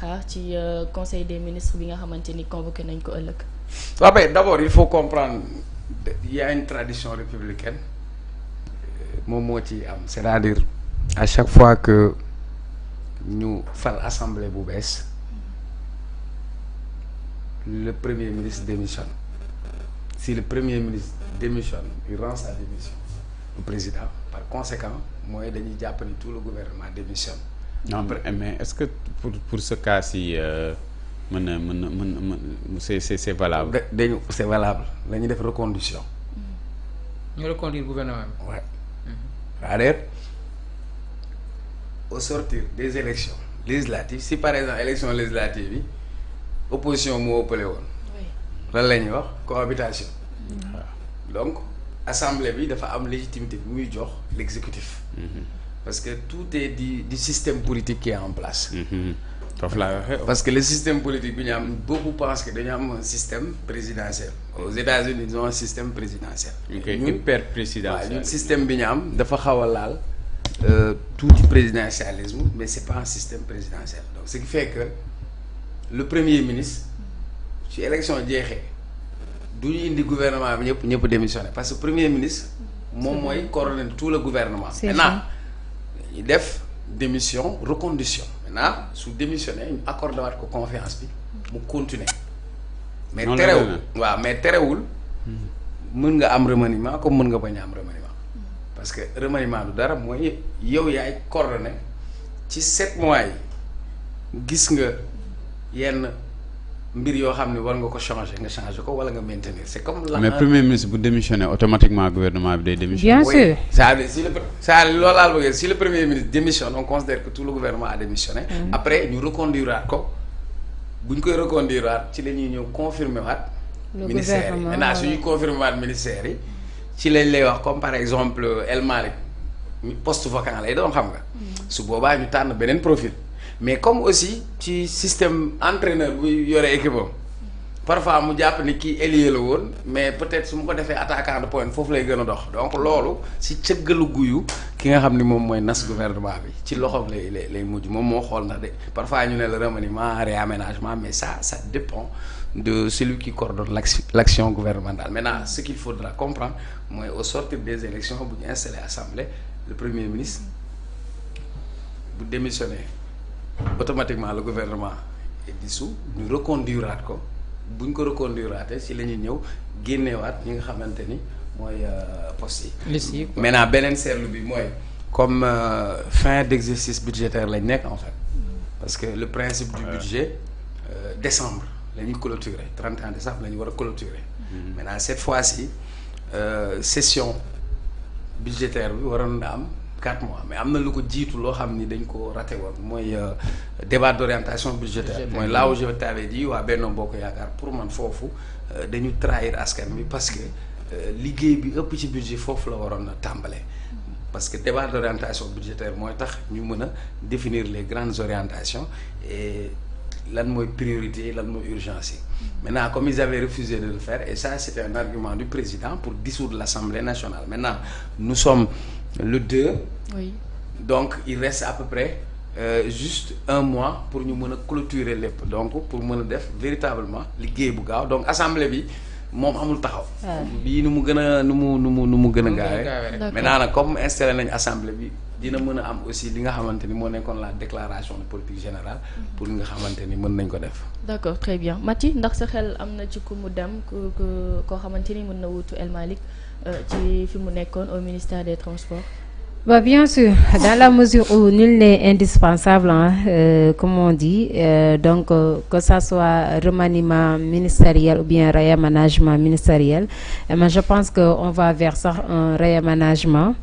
xaar ci conseil des ministres bi nga xamante ni convoqué nañ ko ëllëg. waaw mais d'abord il faut comprendre il y a une tradition républicaine moom moo ci am c'est-à-dire à chaque fois que ñu fal assemblée bu bees le premier ministre démissionne. Si le premier ministre démissionne il rend sa démission au président par conséquent mooy dañuy jàpp ni tout le gouvernement démissionne. non mais est-ce que pour ce cas-ci c'est valable. dañu c'est valable la ñuy def reconduction. ñu reconduire gouvernement bi. Ouais. C'est-à-dire au sortir des élections législatives si par exemple élection législative yi opposition moo ëppale woon. lan la ñuy wax cohabitation. donc assemblée bi dafa am légitimité bi muy jox l'exécutif. Parce que tout est du système politique qui est en place. Parce que le système politique bi ñu am beaucoup pensent que dañu am un système présidentiel. Aux États-Unis ils ont un système présidentiel. hyper présidentiel. ñun système bi ñu am dafa xaw a laal tuuti présidentialisme mais c'est pas un système présidentiel donc ce qui fait que le premier ministre ci élection jeexee du ñu indi gouvernement bi ñëpp démissionné parce que premier ministre moom mooy coordonner tout le gouvernement. Maintenant ñu def démission reconduction maintenant su démissionné ñu accordé waat ko confiance bi mu continuer mais terewul waaw mais terewul mën nga am remaniement comme mën nga bañ a am remaniement parce que remaniement du dara mooy yow yaay coordonné ci 7 mois yi gis nga yenn mbir yoo xam ne war nga ko changer nga changer ko wala nga maintenir c'est comme la mais premier ministre bu démissionner automatiquement gouvernement bi day démissionner. bien sûr si le premier ministre démissionne on considère que tout le gouvernement a démissionné. Après ñu reconduiraat ko bu ñu koy reconduiraat ci la ñuy ñëw confirmer waat. ministère yi maintenant suñuy confirmer waat ministère yi ci lañ lay wax comme par exemple El Malick poste vacant lay doon xam nga. su boobaa ñu tànn beneen profil. mais comme aussi ci système entraîneur bu yore équipe am parfois mu jàpp ni kii ailier la woon mais peut-être su ma ko defee attaquant de pointe foofu lay gën a dox donc loolu si cëggalu guyu ki nga xam ni moom mooy nas gouvernement bi ci loxoom lay mujj moom moo xool ndax de parfois ñu ne le remaniement réaménagement mais ça dépend de celui qui coordonne l'action gouvernementale maintenant ce qu'il faudra comprendre mooy au sortir des élections bu ñu installé assemblée le premier ministre bu démissionné automatiquement le gouvernement est dissous ñu reconduiraat ko bu ñu ko reconduiraatee si la ñuy ñëw génneewaat ñi nga xamante ni mooy postes yi. liste yi quoi. Maintenant beneen seetlu bi mooy comme fin d'exercice budgétaire lañ nekk en fait parce que le principe du budget décembre la ñuy clôturer 31 décembre la ñu war a clôturer. Maintenant cette fois-ci session budgétaire bi waroon na am 4 mois mais am na lu ko jiitu loo xam ni dañ ko raté woon mooy débat d'orientation budgétaire mooy là où je t'avais dit waa Benno Bokk Yaakaar pour man foofu dañu trahir askan bi parce que liggéey bi ëpp ci budget foofu la waroon a tàmbalee parce que débat d'orientation budgétaire mooy tax ñu mën a définir les grandes orientations et lan mooy priorité lan mooy urgence yi maintenant comme ils avaient refusé de le faire et ça c'était un argument du président pour dissoudre l'Assemblée nationale maintenant nous sommes le 2. Oui. Donc il reste à peu près juste 1 mois pour ñu mën a clôturer lépp donc pour mën a def véritablement liggéey bu gaaw donc assemblée bi moom amul taxaw. bii nu mu gën a gaawee. Maintenant nag comme installé nañu assemblée bi dina mën a am aussi li nga xamante ni moo nekkoon la déclaration de politique générale pour nga xamante ni mën nañ ko def. D'accord, très bien Maty ndax sa xel am na ci ku mu dem koo xamante ni mën na wutu El Malick ci fi mu nekkoon au ministère des Transports. Bah bien sûr, dans la mesure où nul n'est indispensable, comme on dit, donc que ça soit remaniement ministériel ou bien réaménagement ministériel, mais je pense qu'on va vers ça un réaménagement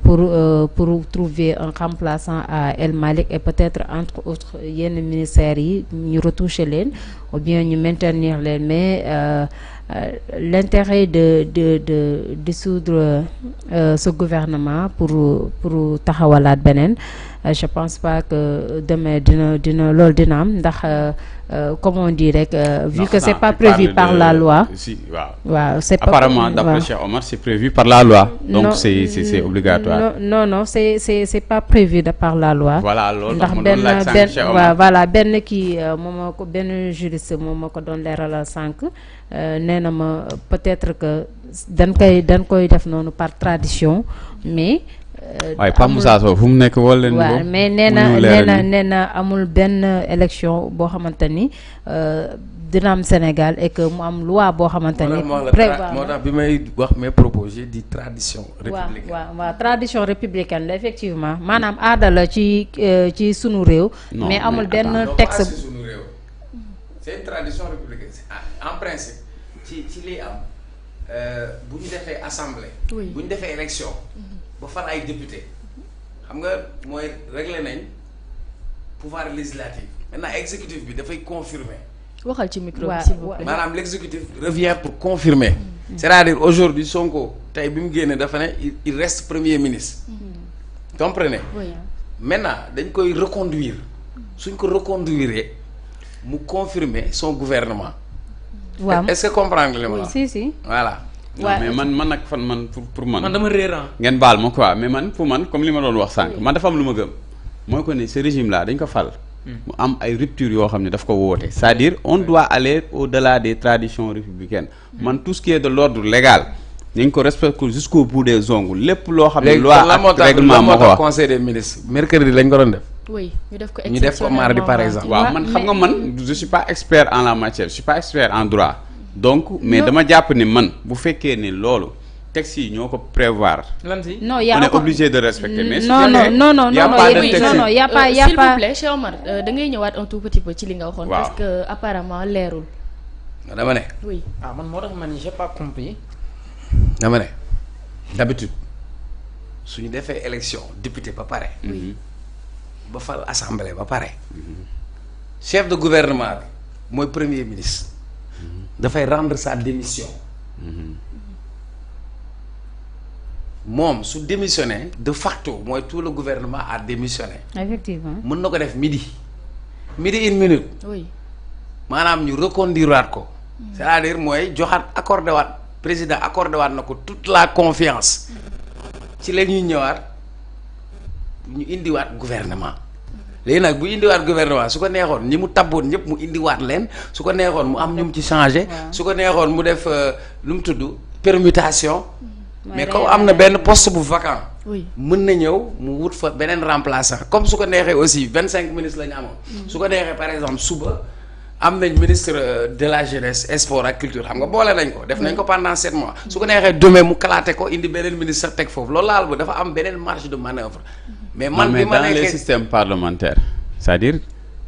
pour trouver un remplaçant à El Malick et peut-être entre autres yenn ministères yi ñu retoucher leen ou bien ñu maintenir leen mais l'intérêt de dissoudre ce gouvernement pour taxawalaat beneen je pense pas que demain dina loolu dina am ndax comme on dit rek vu que c'est pas prévu par la loi. Si waaw. waaw c'est pas apparemment d'après Cheikh Omar c'est prévu par la loi. Donc c'est obligatoire. Non c'est pas prévu par la loi. Voilà loolu ndax benn kii moom moo ko benn juriste moom moo ko doon leeralal sànq nee na ma peut-être que dañ koy def noonu par tradition mais. waaye Pape Moussa Sow fu mu nekk woo leen. waaw mais nee na amul benn élection boo xamante ni dina am Sénégal et que mu am loi boo xamante ni. prévoir moo tax bi may wax mes propos di tradition républicaine. waaw tradition républicaine la effectivement maanaam aada la ci sunu réew. mais amul benn texte. sunu réew c'est une tradition républicaine en principe ci liy am bu ñu defee assemblée. bu ñu defee élection. ba fal ay député xam nga mooy réglé nañ pouvoir législatif maintenant exécutif bi dafay confirmer. waxal ci micro bi s'il vous plaît. maanaam l'exécutif revient pour confirmer. c'est-à-dire aujourd'hui Sonko tey bi mu génnee dafa ne il reste premier ministre. comprenez. maintenant dañ koy reconduire suñ ko reconduire mu confirmer son gouvernement. waaw est-ce que comprendre nga li ma la. si voilà. non mais man nag pour man. man dama réer ngeen baal ma quoi mais man pour man comme li ma doon wax sànq man dafa am lu ma gëm. mooy ko ne ce régime là dañ ko fal. mu am ay ruptures yoo xam ne daf ko woote. c'est-à-dire on doit aller au-delà des traditions républicaines. man tout ce qui est de l'ordre légal. dañ ko respecter jusqu'au bout des ongles lépp loo xam ne. loi ak règlement moo ko wax conseil des ministres mercredi lañ ko doon def. oui ñu def ko mardi par exemple. waaw man xam nga man je suis pas expert en la matière je suis pas expert en droit. donc mais dama jàpp ni man bu fekkee ni loolu textes yi ñoo ko prévoir. lan si non on est obligé de respecter. mais non y a pas de texte. non y a pas s'il vous plaît Cheikh Omar da ngay ñëwaat un tout petit peu ci li nga waxoon. waaw parce que apparemment leerul. dama ne. oui man moo tax man j'ai pas compris. dama ne d'habitude suñu defee élection député ba pare. ba fal assemblée ba pare. chef de gouvernement bi mooy premier ministre. dafay rendre sa démission. moom su démissionné de facto mooy tout le gouvernement a démissionné. effectivement mën na ko def midi 1 minute. oui maanaam ñu reconduire waat ko. c'est-à-dire mooy joxaat accordé waat président accordé waat na ko toute la confiance. ci la ñuy ñëwaat ñu indiwaat gouvernement. léegi nag bu indiwaat gouvernement su ko neexoon ñi mu tabboon ñëpp mu indiwaat leen su ko neexoon mu am ñu mu ci changé. su ko neexoon mu def lu mu tudd permutation. mais comme am na benn poste bu vacant. mën na ñëw mu wut fa beneen remplaçant comme su ko neexee aussi 25 ministres la ñu amoon. su ko neexee par exemple suba am nañ ministre de la jeunesse sport ak culture xam nga boole nañ ko. def nañ ko pendant 7 mois. su ko neexee demain mu kalaate ko indi beneen ministre teg foofu loolu laal ba dafa am beneen marge de manœuvre. mais man bi ma dans les systèmes parlementaires c'est-à-dire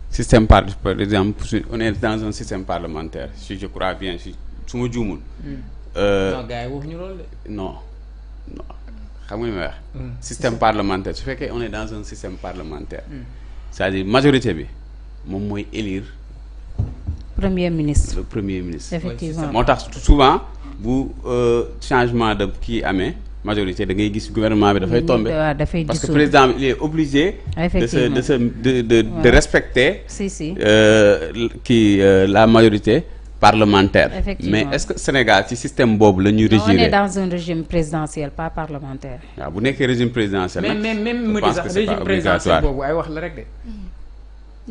système par exemple on est dans un système parlementaire si je crois bien si su ma juumul. non gars yi waxuñu loolu de. non xam nga li may wax. système parlementaire su fekkee on est dans un système parlementaire. c'est-à-dire majorité bi moom mooy élire. premier ministre. le premier ministre. effectivement moo tax souvent bu changement de kii amee. majorité da ngay gis gouvernement bi dafay tomber parce que président bi il est obligé de respecter la majorité parlementaire. Mais est-ce que Sénégal ci système boobu la ñuy régir. on est dans un régime présidentiel pas parlementaire. waaw bu nekkee régime présidentiel nag même mu di sax régime présidentiel boobu ay wax la rek de.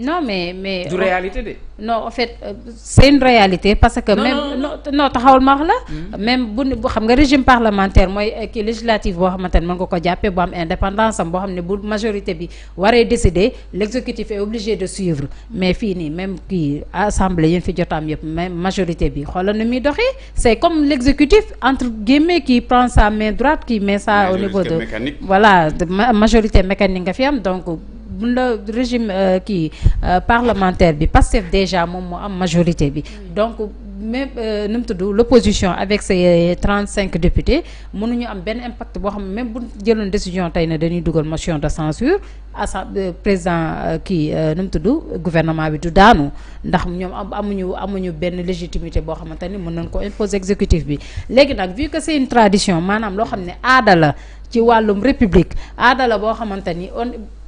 non mais du réalité de. non en fait c'est une réalité parce que même non taxawal ma wax la même bu xam nga régime parlementaire mooy kii législatif boo xamante ne mën nga ko jàppee bu am indépendance am boo xam ne bu majorité bi waree décider l'exécutif est obligé de suivre mais fii nii même kii assemblée yi fi jotaam yëpp même majorité bi xoolal na muy doxee c'est comme l'exécutif entre guillemets qui prend sa main droite qui met ça au niveau de voilà majorité mécanique nga fi am donc bu la régime parlementaire bi Pastef déjà moom moo am majorité bi donc même nu mu tudd l'opposition avec ses 35 députés mënuñu am benn impact boo xam ne même bu jëloon décision tey ne dañuy dugal motion de censure président kii nu mu tudd gouvernement bi du daanu ndax ñoom amuñu benn légitimité boo xamante ni mën nañ ko imposer exécutif bi léegi nag vu que c'est une tradition maanaam loo xam ne aada la ci wàllum république aada la boo xamante ni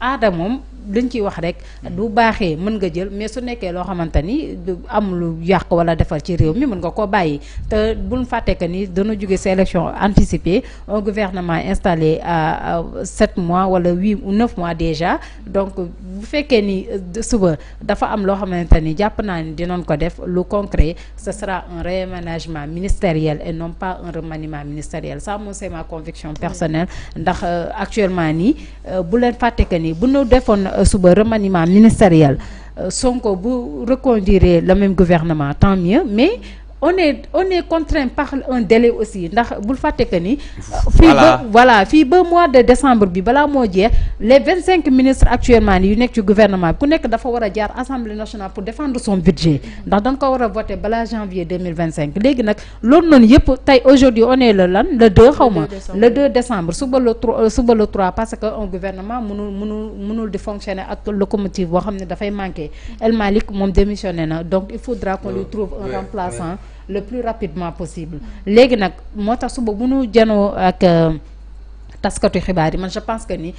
aada moom liñ ciy wax rek du baaxee mën nga jël mais su nekkee loo xamante ni du am lu yàq wala defar ci réew mi mën nga koo bàyyi te buñ fàtte que ni dana jóge ces élections anticipées un gouvernement installé à 7 mois wala 8 ou 9 mois déjà donc bu fekkee ni suba dafa am loo xamante ni jàpp naa ni dinañ ko def lu concret ce sera un réaménagement ministériel et non pas un remaniement ministériel ça moom c'est ma conviction personnelle ndax actuellement nii bu leen fàtte que ni bu ñu defoon suba remaniement ministériel Sonko bu reconduire le même gouvernement tant mieux mais on est contraint par un délai aussi ndax bul fàtte que ni fii ba mois de décembre bi balaa moo jeex les 25 ministres actuellement ni yu nekk ci gouvernement bi ku nekk dafa war a jaar assemblée nationale pour défendre son budget ndax dañ ko war a voter balaa janvier 2025 léegi nag loolu noonu yëpp tey aujourd'hui on est le 2 xaw ma le 2 décembre suba le 3 parce que un gouvernement mënul di fonctionner ak locomotive boo xam ne dafay manquer El Malick moom démissionné na donc il faudra qu'on lui trouve un remplaçant le plus rapidement possible léegi nag moo tax suba bu nu janoo ak taskatu xibaar yi man je pense que ni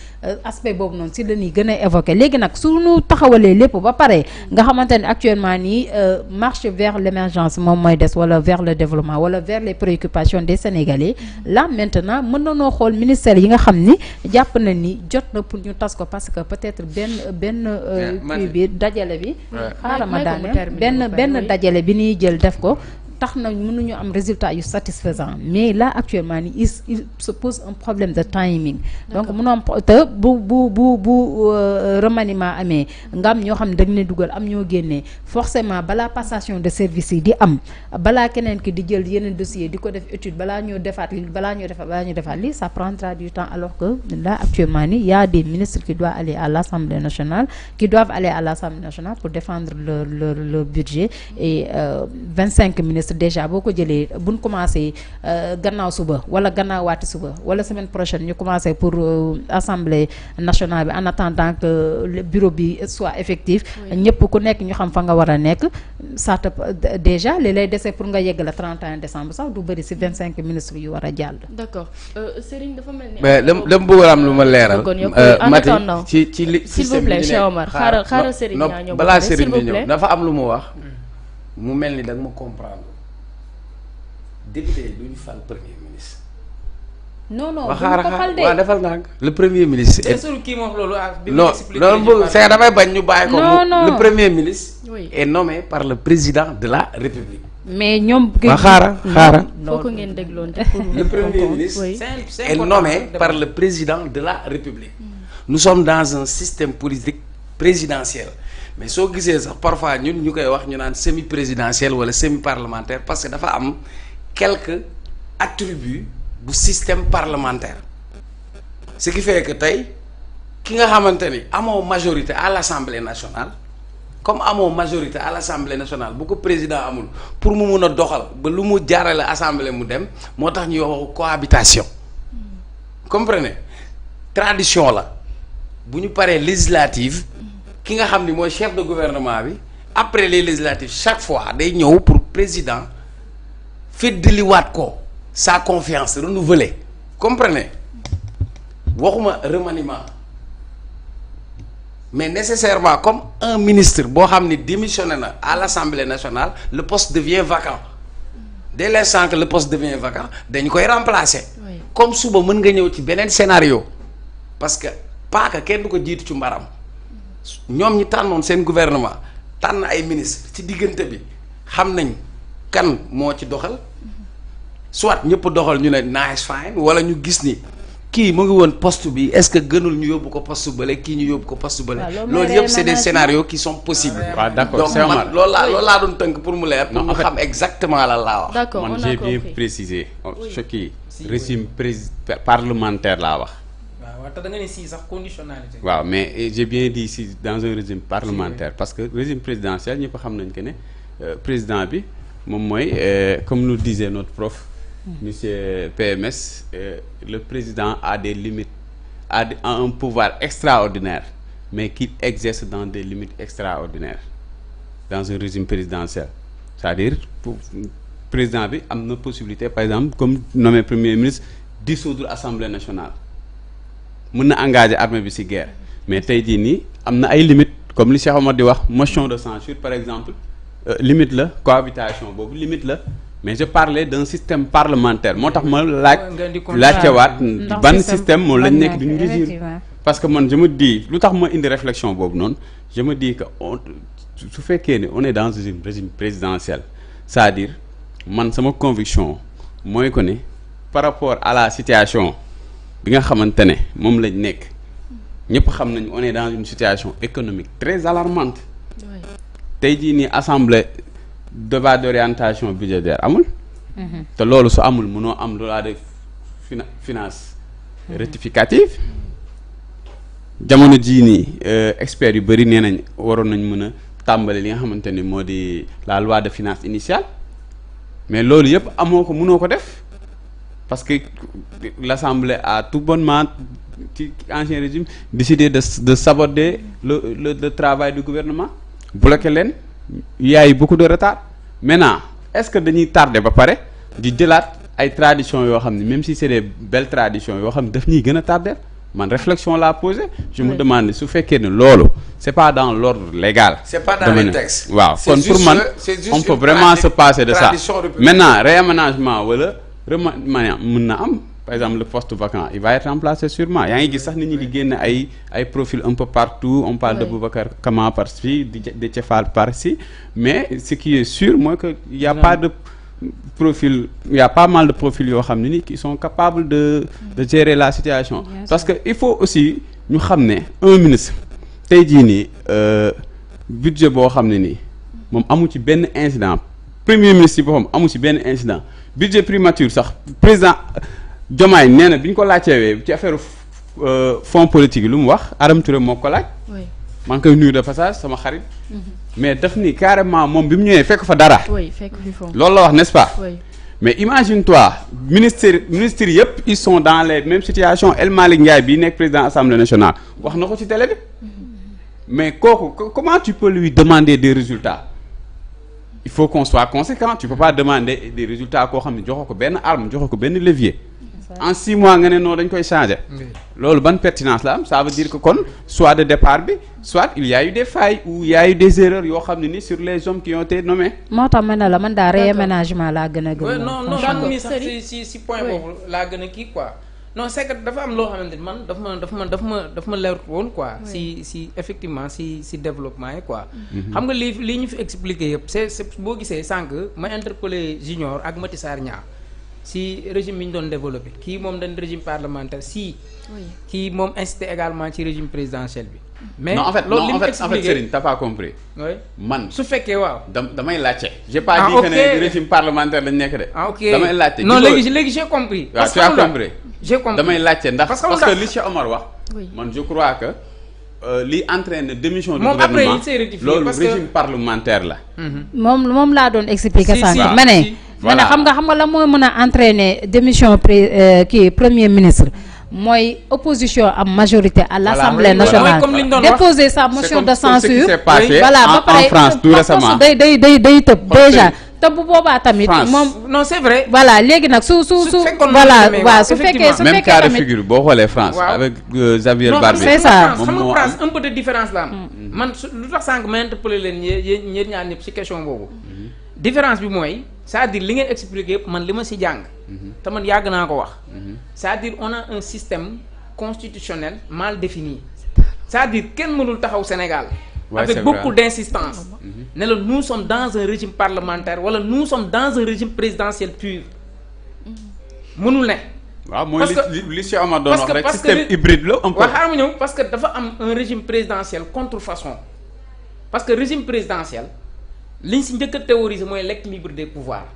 aspect boobu noonu si la ñuy gën a évoquer léegi nag su ñu taxawalee lépp ba pare nga xamante ne actuellement nii marche vers l'émergence moom mooy des wala vers le développement wala vers les préoccupations des Sénégalais là maintenant mën na noo xool ministère yi nga xam ni jàpp na ni jot na pour ñu tas ko parce que peut-être benn kii bi dajale bi xaaral ma daaneel benn dajale bi ñuy jël def ko tax na mënuñu am résultat yu satisfaisant mais là actuellement ni il se pose un problème de timing donc mënoo am te bu remaniement amee nga am ñoo xam ne dañ ne dugal am ñoo génnee forcément balaa passation de service yi di am balaa keneen ki di jël yeneen dossier di ko def étude balaa ñoo defaat lii ça prendra du temps alors que là actuellement ni y a des ministres qui doivent aller à l'Assemblée nationale pour défendre leur budget et 25 ministres déjà boo ko jëlee buñ commencé gannaaw suba wala gannaaw waati suba wala semaine prochaine ñu commencé pour assemblée nationale bi en attendant que le bureau bi soit effectif ñëpp ku nekk ñu xam fa nga war a nekk ça te déjà li lay dese pour nga yegg la 31 décembre sax du bëri ci 25 ministres yu war a jàll. D'accord Serigne dafa mel ni. mais dama bëgg am lu ma leeral. Mati ci li s'il vous plaît Cheikh Omar xaaral Serigne ñaa ñëw balaa Serigne di ñëw dafa am lu mu wax mu mel ni da nga ma comprendre. député yi duñu fal premier ministre. non duñu ko fal de waaw defal naa le premier ministre. kii moom loolu non c'est damay bañ ñu bàyyi ko. le premier ministre. est nommé par le président de la République. mais ñoom. waaw xaaral. foo ko ngeen dégloon le premier ministre est nommé par le président de la République. nous sommes dans un système politique présidentiel. mais soo gisee sax parfois ñun ñu koy wax ñu naan semi présidentiel wala semi parlementaire parce que dafa am quelques attributs bu système parlementaire ce qui fait que tey ki nga xamante ni amoo majorité à l'Assemblée nationale comme amoo majorité à l'Assemblée nationale bu ko président amul pour mu mun a doxal ba lu mu jaarale assemblée mu dem moo tax ñuy wax cohabitation comprenez tradition la bu ñu paree législative ki nga xam ni mooy chef de gouvernement bi après les législatives chaque fois day ñëw pour président feddaliwaat ko sa confiance renouvelée comprenez waxuma remaniement mais nécessairement comme un ministre boo xam ni démissionné na à l'Assemblée nationale le poste devient vacant dès l'instant que le poste devient vacant dañu koy remplacer comme suba mën nga ñëw ci beneen scénario parce que paaka kenn du ko jiitu ci mbaram ñoom ñi tànnoon seen gouvernement tànn ay ministre ci diggante bi xam nañ kan moo ci doxal soit ñëpp doxal ñu ne nice fine wala ñu gis ni kii mu ngi woon poste bi est-ce que gënul ñu yóbbu ko poste bële kii ñu yóbbu ko poste bële loolu yëpp c'est des scénarios qui sont possibles. waaw d'accord donc man loolu laa doon tënk pour mu leer. pour mu xam exactement lan laa wax. d'accord man j'ai bien précisé. ce qui régime parlementaire laa wax. waaw te da nga ne si sax conditionnalité. waaw mais j'ai bien dit si dans un régime parlementaire parce que régime présidentiel ñëpp xam nañ que ne président bi moom mooy comme nous disait notre prof monsieur PMS le président a des limites a un pouvoir extraordinaire mais qu'il exerce dans des limites extraordinaires dans un régime présidentiel c'est-à-dire président bi am na possibilité par exemple comme nommé premier ministre dissoudre assemblée nationale mën na engager armée bi ci guerre mais tey jii nii am na ay limites comme li Cheikh Omar di wax motion de censure par exemple limite la cohabitation boobu limite la mais je parlais d'un système parlementaire moo tax ma laajtewaat ban système moom lañ nekk di ñu régir parce que man je me dis lu tax ma indi réflexion boobu noonu je me dis que su fekkee ne on est dans un régime présidentiel c'est-à-dire man sama conviction mooy que ne par rapport à la situation bi nga xamante ne moom lañ nekk ñëpp xam nañu on est dans une situation économique très alarmante tey jii nii assemblée débat d'orientation budgétaire amul te loolu su amul mënoo am loi de finance rectificative jamono jii nii experts yu bëri nee nañ waroon nañ mën a tàmbali li nga xamante ni moo di la loi de finance initiale mais loolu yëpp amoo ko mënoo ko def parce que l'Assemblée a tout bonnement ci ancien régime décidé de saboter le travail du gouvernement bloqué leen y a eu beaucoup de retard maintenant est-ce que dañuy tardé ba pare di jëlaat ay traditions yoo xam ne même si c'est des belles traditions yoo xam ne daf ñuy gën a tardé man réflexion laa posé je me demande su fekkee ne loolu c'est pas dans l'ordre légal c'est pas dans les textes waaw kon pour man on peut vraiment se passer de ça maintenant réaménagement wala remaniement mën na am par exemple le poste vacant il va être remplacé sûrement yaa ngi gis sax nit ñi di génne ay profils un peu partout on parle de Boubacar Kama par-ci de Tchefal par-ci mais ce qui est sûr mooy que y a pas de profil il y a pas mal de profils yoo xam ne ni qui sont capables de gérer la situation parce que il faut aussi ñu xam ne un ministre tey jii nii budget boo xam ne nii moom amu ci benn incident premier ministre yi boppam amu ci benn incident budget primature sax président Diomaye nee na bi ñu ko laajteewee ci affaire fonds politique yi lu mu wax Aram Touré moo ko laaj maa ngi koy nuyu de passage sama xarit mais daf ni carrément moom bi mu ñëwee fekk fa dara loolu la wax n'est-ce pas mais imagine-toi ministres yëpp ils sont dans les mêmes situations El Malick Ndiaye bii nekk président assemblée nationale wax na ko ci télé bi mais kooku comment tu peux lui demander des résultats il faut qu'on soit conséquent tu peux pas demander des résultats koo xam ne joxo ko benn arme joxo ko benn levier en 6 mois nga ne non dañ koy changer loolu ban pertinence la am ça veut dire que kon soit de départ bi soit il y a eu des failles ou il y a eu des erreurs yoo xam ne ni sur les hommes qui ont été nommés moo tax ma ne la man daa réaménagement laa gën a gëm non si point boobu laa gën a kii quoi non c'est que dafa am loo xamante ni man daf ma leer woon quoi si effectivement si développement yi quoi xam nga lii ñu fi expliqué yëpp c'est boo gisee sànq ma interpellé Junior ak Mati Sarr Niang si régime bi ñu doon développé kii moom dañ régime parlementaire kii moom incité également ci régime présidentiel bi mais non en fait loolu en fait Serigne t'as pas compris man su fekkee waaw damay laajte j'ai pas dit que ne régime parlementaire lañ nekk de ok damay laajte non léegi j'ai compris waaw tu as compris j'ai compris damay laajte ndax parce que li Cheikh Omar wax man je crois que li entraîne démission du gouvernement loolu régime parlementaire la moom laa doon expliquer sànq ma ne xam nga la moo mën a entraîner démission premier ministre mooy opposition am majorité à l'Assemblée nationale déposer sa motion de censure voilà ba pare en France tout récemment day tëb déjà te bu boobaa tamit moom non c'est vrai voilà léegi nag su voilà waaw su fekkee même cas de figure boo xoolee France avec Xavier Barbet c'est ça xam nga France un peu de différence la am man lu tax sànq ma interpellé leen yéen ñaar ñëpp ci question boobu différence bi mooy c'est-à-dire li ngeen expliqué yëpp man li ma ci jàng te man yàgg naa ko wax c'est-à-dire on a un système constitutionnel mal défini c'est-à-dire kenn mënul taxaw Sénégal avec beaucoup d'insistance ne la nous sommes dans un régime parlementaire wala nous sommes dans un régime présidentiel pur mënul ne waaw mooy li Cheikh Omar doon wax rek système hybride la un peu waaw xaaral ma ñëw parce que dafa am un régime présidentiel contrefaçon parce que régime présidentiel liñ si njëkk a théoriser mooy l'équilibre des pouvoirs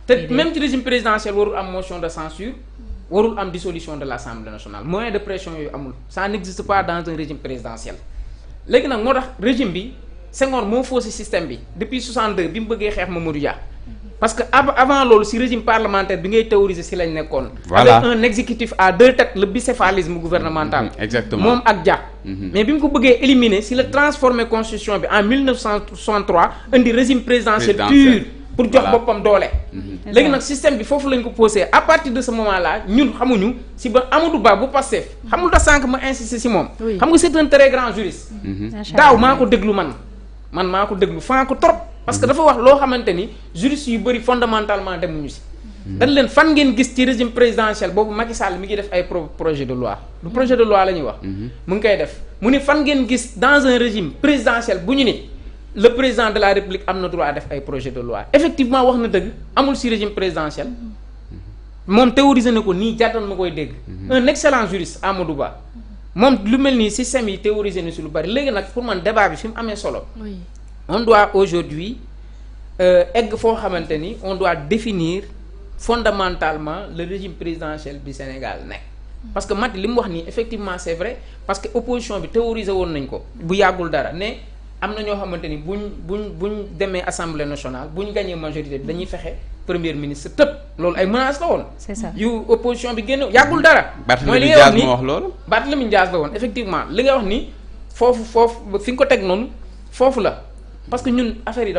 te même ci régime présidentiel warul am motion de censure warul am dissolution de l'Assemblée nationale moyen de pression yooyu amul ça n'existe pas dans un régime présidentiel léegi nag moo tax régime bi Senghor moo faussé système bi depuis 62 bi mu bëggee xeex Mamadou Dia parce que avant loolu si régime parlementaire bi ngay théoriser si lañ nekkoon. Voilà. avec un exécutif à deux têtes, le bicéphalisme gouvernemental. Exactement moom ak Dia. mais bi mu ko bëggee éliminer si la transformer constitution bi en 1963 indi régime présidentiel pur pour jox boppam doole. léegi nag système bi foofu lañ ko posé à partir de ce moment là ñun xamuñu si ba Amadou Ba bu Pastef xamul da sànq ma insister si moom. xam nga c'est un très grand juriste. daaw maa ko déglu man maa ko déglu fan ko trop. parce que dafa wax loo xamante ni juristes yu bëri fondamentalement demuñu si. dañ leen fan ngeen gis ci régime présidentiel boobu Macky Sall mi ngi def ay projet de loi lu projet de loi la ñuy wax. mu ngi koy def mu ni fan ngeen gis dans un régime présidentiel bu ñu ni le président de la République am na droit def ay projet de loi effectivement wax na dëgg amul si régime présidentiel. moom théorisé na ko nii jàttan ma koy dégg. un excellent juriste Amadou Ba moom lu mel nii système yi théorisé na si lu bari léegi nag pour man débat bi fi mu amee solo. on doit aujourd'hui egg foo xamante ni on doit définir fondamentalement le régime présidentiel du Sénégal nekk parce que Maty li mu wax nii effectivement c'est vrai parce que opposition bi théorisé woon nañ ko bu yàggul dara ne am na ñoo xamante ni buñ demee assemblée nationale buñ gagné majorité bi dañuy fexe premier ministre tëb loolu ay menaces la woon. c'est ça yu opposition bi génn yàggul dara. mooy li ngay wax ni Barthélémy Dias la woon effectivement li nga wax ni foofu fi nga ko teg noonu foofu la parce que ñun affaire yi